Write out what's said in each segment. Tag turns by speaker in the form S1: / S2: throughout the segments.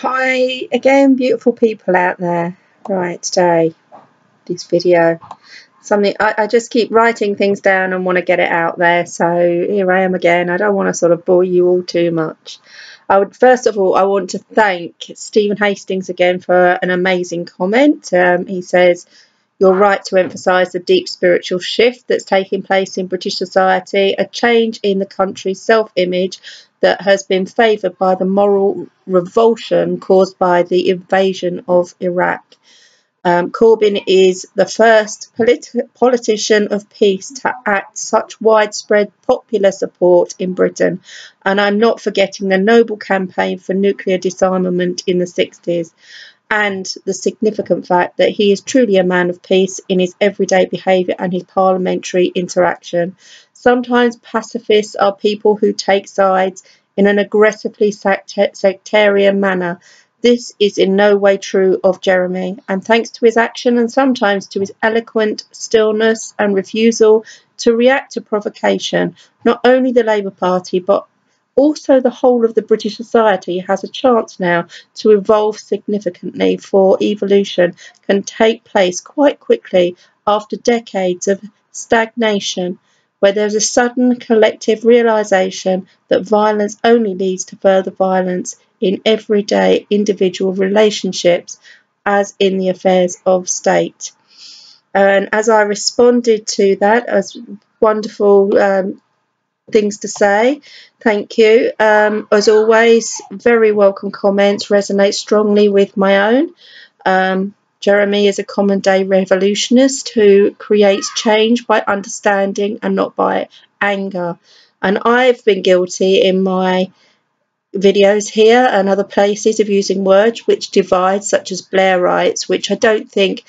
S1: Hi again, beautiful people out there. Right, today, this video, something I just keep writing things down and want to get it out there. So here I am again. I don't want to sort of bore you all too much. First of all, I want to thank Stephen Hastings again for an amazing comment. He says, "You're right to emphasise the deep spiritual shift that's taking place in British society, a change in the country's self-image that has been favoured by the moral revulsion caused by the invasion of Iraq. Corbyn is the first politician of peace to act such widespread popular support in Britain, and I'm not forgetting the noble campaign for nuclear disarmament in the 60s. And the significant fact that he is truly a man of peace in his everyday behaviour and his parliamentary interaction. Sometimes pacifists are people who take sides in an aggressively sectarian manner. This is in no way true of Jeremy, and thanks to his action and sometimes to his eloquent stillness and refusal to react to provocation, not only the Labour Party but also the whole of the British society has a chance now to evolve significantly, for evolution can take place quite quickly after decades of stagnation, where there's a sudden collective realisation that violence only leads to further violence in everyday individual relationships, as in the affairs of state." And as I responded to that, as wonderful things to say, thank you. As always, very welcome comments, resonate strongly with my own. Jeremy is a common day revolutionist who creates change by understanding and not by anger, and I've been guilty in my videos here and other places of using words which divide, such as Blairites, which I don't think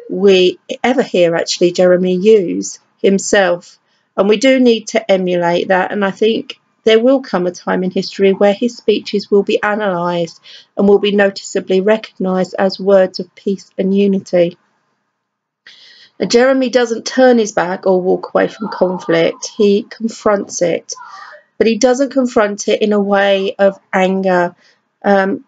S1: we ever hear actually Jeremy use himself. And we do need to emulate that, and I think there will come a time in history where his speeches will be analysed and will be noticeably recognised as words of peace and unity. Now, Jeremy doesn't turn his back or walk away from conflict, he confronts it, but he doesn't confront it in a way of anger.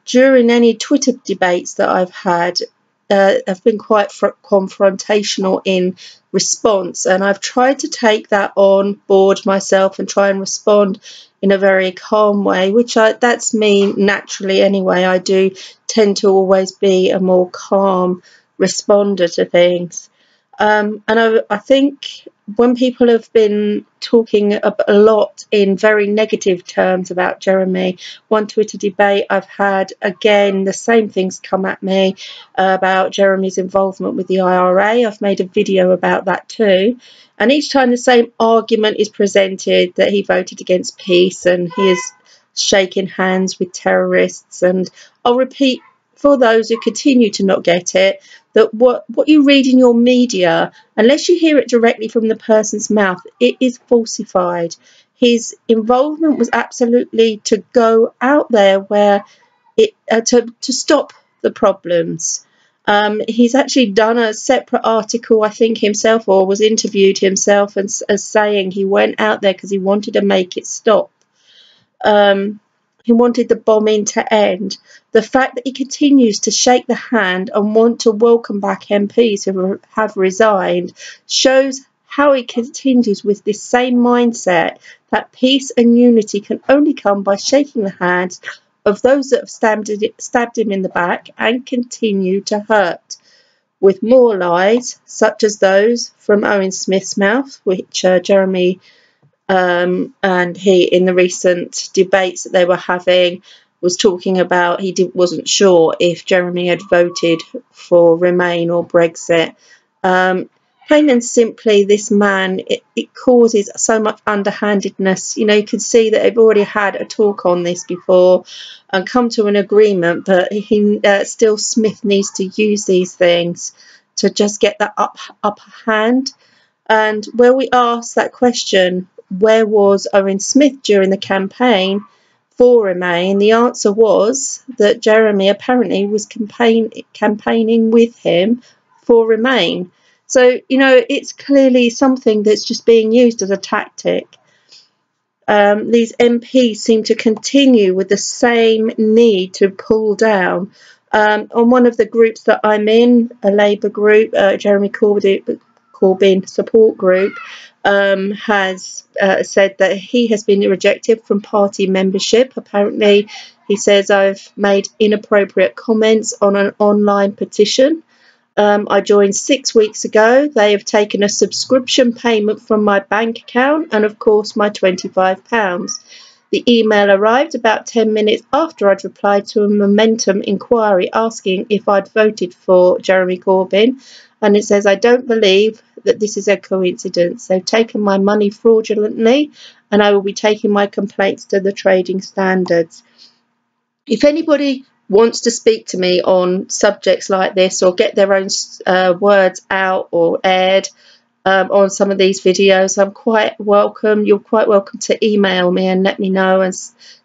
S1: During any Twitter debates that I've had, have been quite confrontational in response, and I've tried to take that on board myself and try and respond in a very calm way, which that's me naturally anyway. I do tend to always be a more calm responder to things. And I think when people have been talking a lot in very negative terms about Jeremy, one Twitter debate I've had, again, the same things come at me about Jeremy's involvement with the IRA. I've made a video about that too. And each time the same argument is presented, that he voted against peace and he is shaking hands with terrorists. And I'll repeat for those who continue to not get it, that what you read in your media, unless you hear it directly from the person's mouth, it is falsified. His involvement was absolutely to go out there where to stop the problems. He's actually done a separate article, I think himself, or was interviewed himself as saying he went out there because he wanted to make it stop. He wanted the bombing to end. The fact that he continues to shake the hand and want to welcome back MPs who have resigned shows how he continues with this same mindset that peace and unity can only come by shaking the hands of those that have stabbed him in the back and continue to hurt. With more lies, such as those from Owen Smith's mouth, which Jeremy and he, in the recent debates that they were having, was talking about wasn't sure if Jeremy had voted for Remain or Brexit. Plain and simply, this man, it causes so much underhandedness. You know, you can see that they've already had a talk on this before and come to an agreement, but still Smith needs to use these things to just get that upper hand. And where we ask that question, where was Owen Smith during the campaign for Remain, the answer was that Jeremy apparently was campaigning with him for Remain. So, you know, it's clearly something that's just being used as a tactic. these MPs seem to continue with the same need to pull down. On one of the groups that I'm in, a Labour group, Jeremy Corbyn support group, has said that he has been rejected from party membership. Apparently, he says I've made inappropriate comments on an online petition. I joined 6 weeks ago. They have taken a subscription payment from my bank account and, of course, my £25. The email arrived about 10 minutes after I'd replied to a Momentum inquiry asking if I'd voted for Jeremy Corbyn. And it says, I don't believe that this is a coincidence. They've taken my money fraudulently and I will be taking my complaints to the trading standards. If anybody wants to speak to me on subjects like this or get their own words out or aired on some of these videos, I'm quite welcome. You're quite welcome to email me and let me know and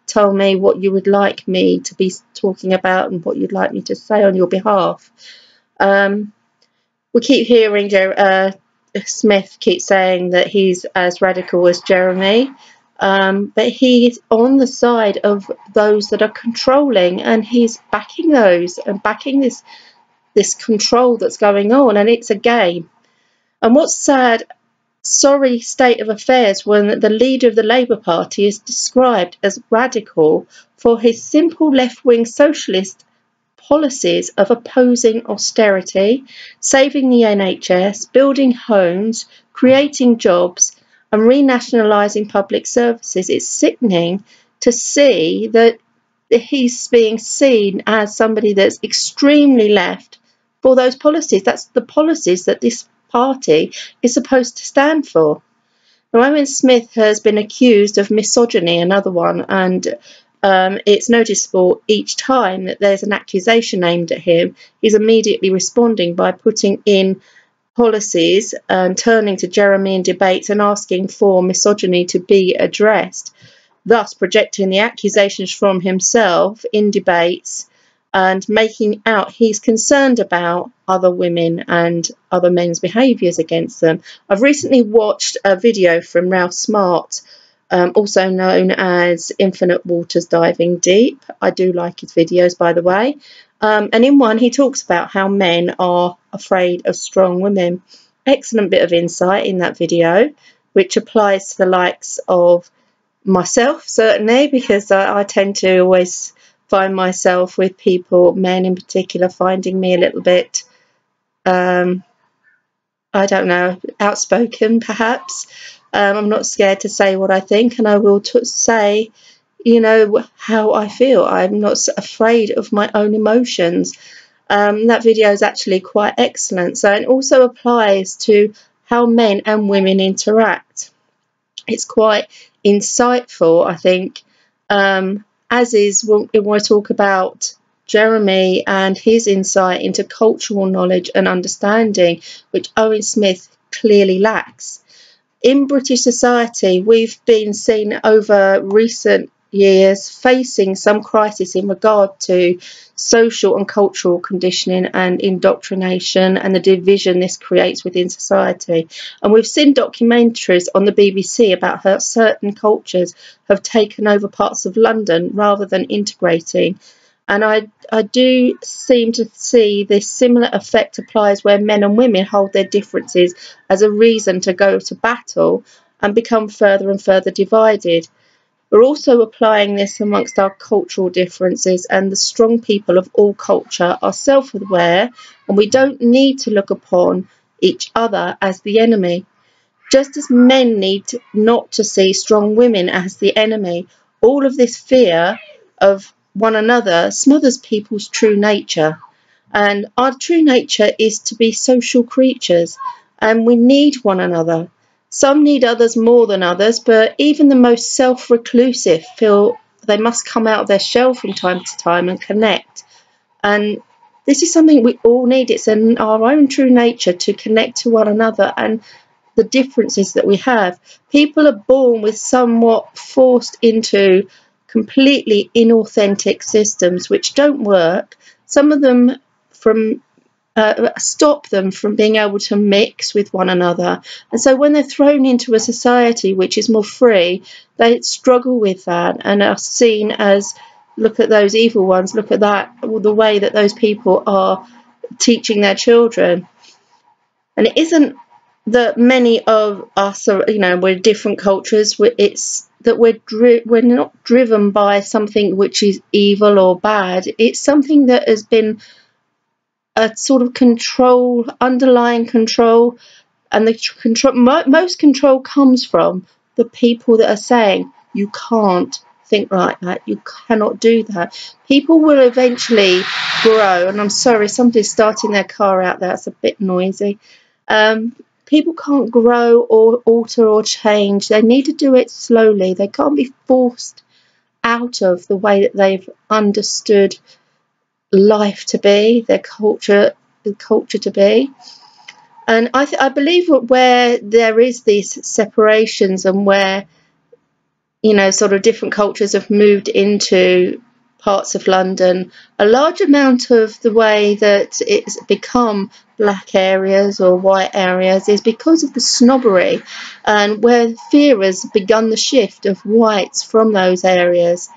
S1: tell me what you would like me to be talking about and what you'd like me to say on your behalf. We keep hearing Smith keep saying that he's as radical as Jeremy. But he's on the side of those that are controlling, and he's backing those and backing this control that's going on, and it's a game. And what's sad, sorry state of affairs when the leader of the Labour Party is described as radical for his simple left-wing socialist policies of opposing austerity, saving the NHS, building homes, creating jobs, and renationalising public services. It's sickening to see that he's being seen as somebody that's extremely left for those policies. That's the policies that this party is supposed to stand for. Now, Owen Smith has been accused of misogyny, another one, and it's noticeable each time that there's an accusation aimed at him, he's immediately responding by putting in policies and turning to Jeremy in debates and asking for misogyny to be addressed, thus projecting the accusations from himself in debates and making out he's concerned about other women and other men's behaviours against them. I've recently watched a video from Ralph Smart, also known as Infinite Waters Diving Deep. I do like his videos, by the way. And in one, he talks about how men are afraid of strong women. Excellent bit of insight in that video, which applies to the likes of myself, certainly, because I tend to always find myself with people, men in particular, finding me a little bit, I don't know, outspoken, perhaps. I'm not scared to say what I think, and I will say, you know, how I feel. I'm not afraid of my own emotions. That video is actually quite excellent. So it also applies to how men and women interact. It's quite insightful, I think, as is when I talk about Jeremy and his insight into cultural knowledge and understanding, which Owen Smith clearly lacks. In British society, we've been seen over recent years facing some crisis in regard to social and cultural conditioning and indoctrination and the division this creates within society. And we've seen documentaries on the BBC about how certain cultures have taken over parts of London rather than integrating. And I do seem to see this similar effect applies where men and women hold their differences as a reason to go to battle and become further and further divided. We're also applying this amongst our cultural differences, and the strong people of all culture are self-aware, and we don't need to look upon each other as the enemy. Just as men need not to see strong women as the enemy, all of this fear of one another smothers people's true nature. And our true nature is to be social creatures, and we need one another. Some need others more than others, but even the most self-reclusive feel they must come out of their shell from time to time and connect. And this is something we all need. It's in our own true nature to connect to one another and the differences that we have. People are born with somewhat forced into completely inauthentic systems which don't work. Some of them from stop them from being able to mix with one another. And so when they're thrown into a society which is more free, they struggle with that and are seen as, look at those evil ones, look at that, the way that those people are teaching their children. And it isn't that many of us are, we're different cultures. It's that we're not driven by something which is evil or bad. It's something that has been a sort of control, underlying control, and the control, most control comes from the people that are saying you can't think like that, you cannot do that. People will eventually grow, and I'm sorry, somebody's starting their car out there, it's a bit noisy. People can't grow or alter or change. They need to do it slowly. They can't be forced out of the way that they've understood life to be, their culture to be. And I believe where there is these separations and where, sort of different cultures have moved into parts of London, a large amount of the way that it's become black areas or white areas is because of the snobbery, and where fear has begun the shift of whites from those areas.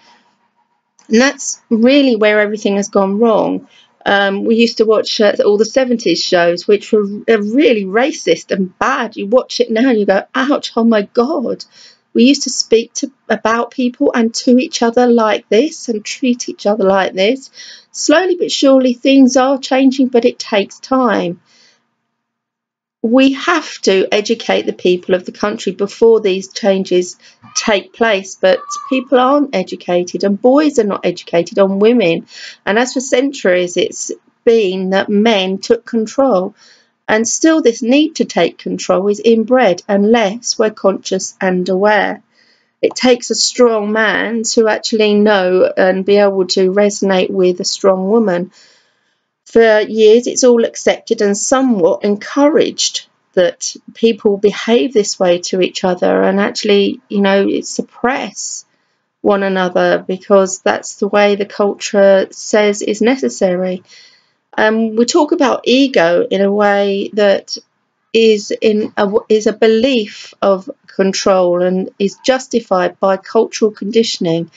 S1: And that's really where everything has gone wrong. We used to watch all the 70s shows, which were really racist and bad. You watch it now and you go, ouch, oh my God. We used to speak about people and to each other like this and treat each other like this. Slowly but surely things are changing, but it takes time. We have to educate the people of the country before these changes take place, but people aren't educated, and boys are not educated on women. And as for centuries, it's been that men took control, and still this need to take control is inbred unless we're conscious and aware. It takes a strong man to actually know and be able to resonate with a strong woman. For years, it's all accepted and somewhat encouraged that people behave this way to each other and actually, suppress one another because that's the way the culture says is necessary. We talk about ego in a way that is a belief of control and is justified by cultural conditioning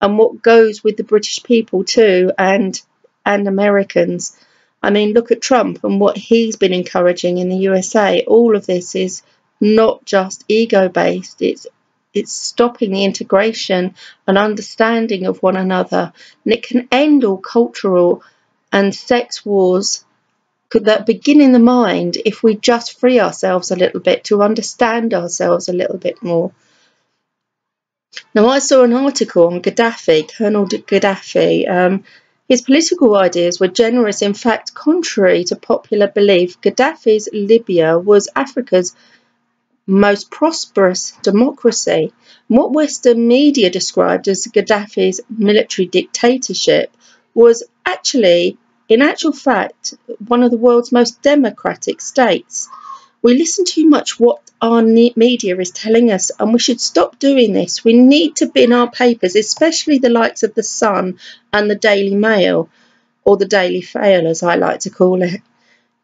S1: and what goes with the British people too, and Americans. I mean, look at Trump and what he's been encouraging in the USA. All of this is not just ego-based. It's stopping the integration and understanding of one another. And it can end all cultural and sex wars that begin in the mind if we just free ourselves a little bit to understand ourselves a little bit more. Now, I saw an article on Gaddafi, Colonel Gaddafi. His political ideas were generous. In fact, contrary to popular belief, Gaddafi's Libya was Africa's most prosperous democracy. What Western media described as Gaddafi's military dictatorship was actually, in actual fact, one of the world's most democratic states. We listen too much what our media is telling us, and we should stop doing this. We need to bin our papers, especially the likes of The Sun and the Daily Mail, or the Daily Fail as I like to call it.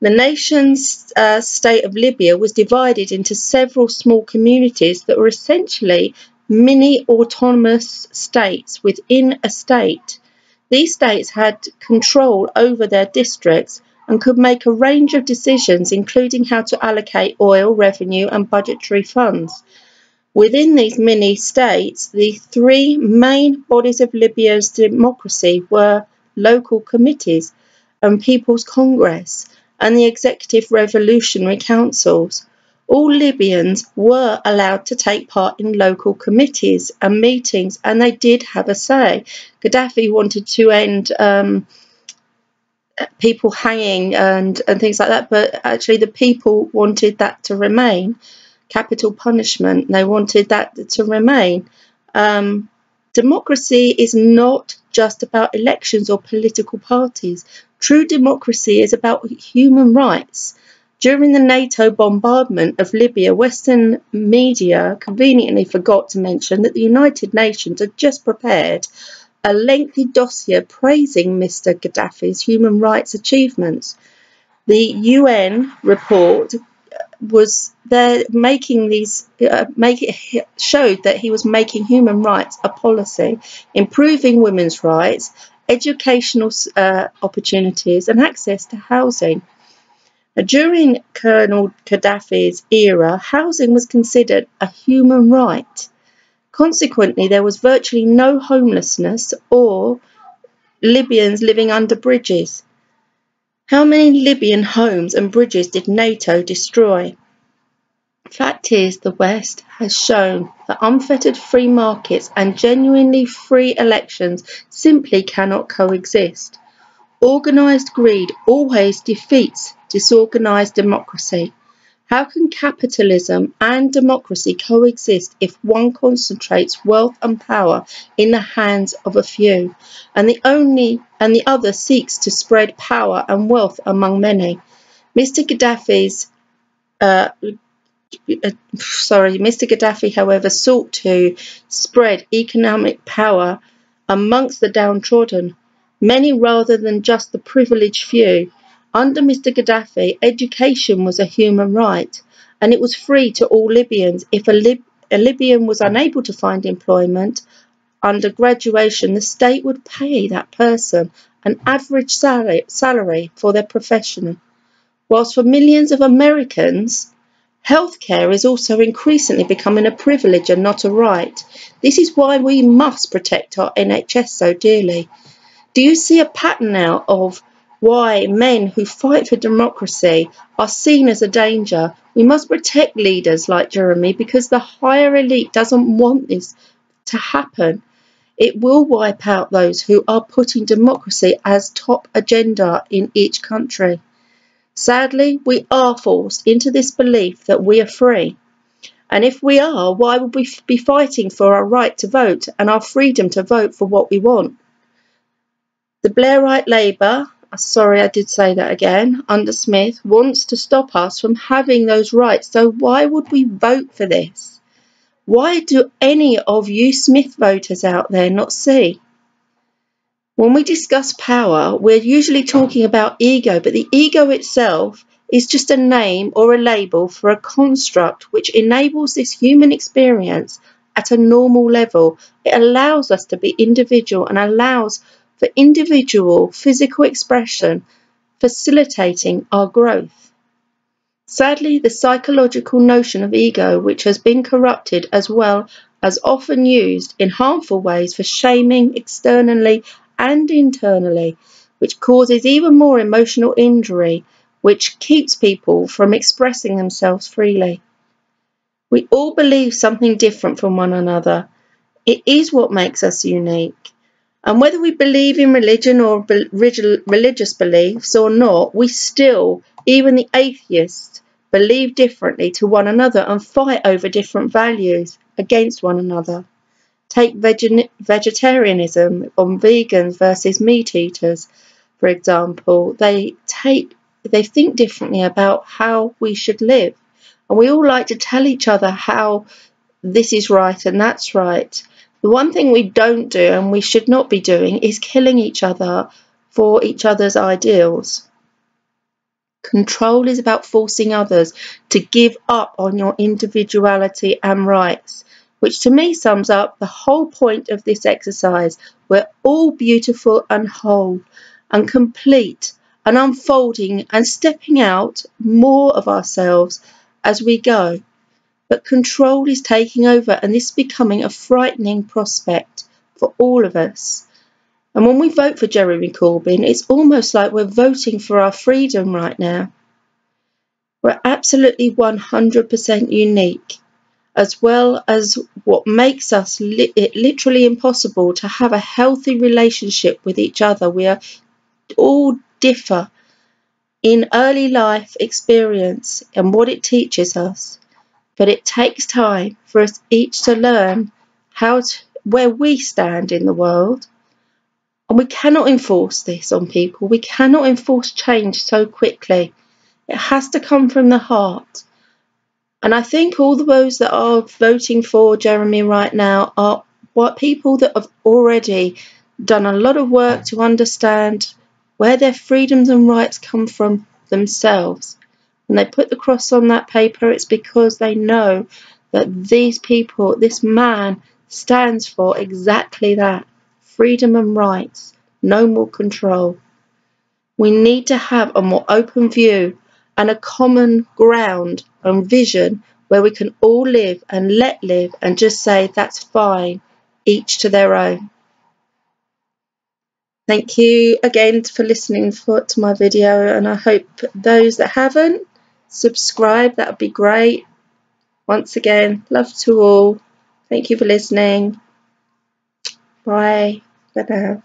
S1: The nation's state of Libya was divided into several small communities that were essentially mini autonomous states within a state. These states had control over their districts and could make a range of decisions, including how to allocate oil, revenue and budgetary funds. Within these mini-states, the three main bodies of Libya's democracy were local committees and People's Congress and the Executive Revolutionary Councils. All Libyans were allowed to take part in local committees and meetings, and they did have a say. Gaddafi wanted to end people hanging and things like that, but actually the people wanted that to remain. Capital punishment, they wanted that to remain. Democracy is not just about elections or political parties. True democracy is about human rights. During the NATO bombardment of Libya, Western media conveniently forgot to mention that the United Nations had just prepared a lengthy dossier praising Mr. Gaddafi's human rights achievements. The UN report was there making these showed that he was making human rights a policy, improving women's rights, educational opportunities and access to housing. During Colonel Gaddafi's era, housing was considered a human right. Consequently, there was virtually no homelessness or Libyans living under bridges. How many Libyan homes and bridges did NATO destroy? Fact is, the West has shown that unfettered free markets and genuinely free elections simply cannot coexist. Organised greed always defeats disorganised democracy. How can capitalism and democracy coexist if one concentrates wealth and power in the hands of a few, and the other seeks to spread power and wealth among many? Mr. Gaddafi, however, sought to spread economic power amongst the downtrodden, many rather than just the privileged few. Under Mr. Gaddafi, education was a human right, and it was free to all Libyans. If a Libyan was unable to find employment under graduation, the state would pay that person an average salary for their profession. Whilst for millions of Americans, healthcare is also increasingly becoming a privilege and not a right. This is why we must protect our NHS so dearly. Do you see a pattern now of why men who fight for democracy are seen as a danger? We must protect leaders like Jeremy because the higher elite doesn't want this to happen. It will wipe out those who are putting democracy as top agenda in each country. Sadly, we are forced into this belief that we are free. And if we are, why would we be fighting for our right to vote and our freedom to vote for what we want? The Blairite Labour, sorry I did say that again, under Smith, wants to stop us from having those rights. So why would we vote for this? Why do any of you Smith voters out there not see? When we discuss power, we're usually talking about ego, but the ego itself is just a name or a label for a construct which enables this human experience at a normal level. It allows us to be individual and allows for individual physical expression, facilitating our growth. Sadly, the psychological notion of ego, which has been corrupted as well as often used in harmful ways for shaming externally and internally, which causes even more emotional injury, which keeps people from expressing themselves freely. We all believe something different from one another. It is what makes us unique. And whether we believe in religion or religious beliefs or not, we still, even the atheists, believe differently to one another and fight over different values against one another. Take vegetarianism on vegans versus meat eaters, for example. They think differently about how we should live. And we all like to tell each other how this is right and that's right. The one thing we don't do and we should not be doing is killing each other for each other's ideals. Control is about forcing others to give up on your individuality and rights, which to me sums up the whole point of this exercise. We're all beautiful and whole and complete and unfolding and stepping out more of ourselves as we go. But control is taking over, and this is becoming a frightening prospect for all of us. And when we vote for Jeremy Corbyn, it's almost like we're voting for our freedom right now. We're absolutely 100% unique, as well as what makes us it literally impossible to have a healthy relationship with each other. We are all differ in early life experience and what it teaches us. But it takes time for us each to learn where we stand in the world. And we cannot enforce this on people. We cannot enforce change so quickly. It has to come from the heart. And I think all those that are voting for Jeremy right now are people that have already done a lot of work to understand where their freedoms and rights come from themselves. When they put the cross on that paper, it's because they know that these people, this man, stands for exactly that. Freedom and rights. No more control. We need to have a more open view and a common ground and vision where we can all live and let live and just say that's fine, each to their own. Thank you again for listening to my video, and I hope those that haven't, subscribe, that would be great. Once again, love to all. Thank you for listening. Bye. Bye now.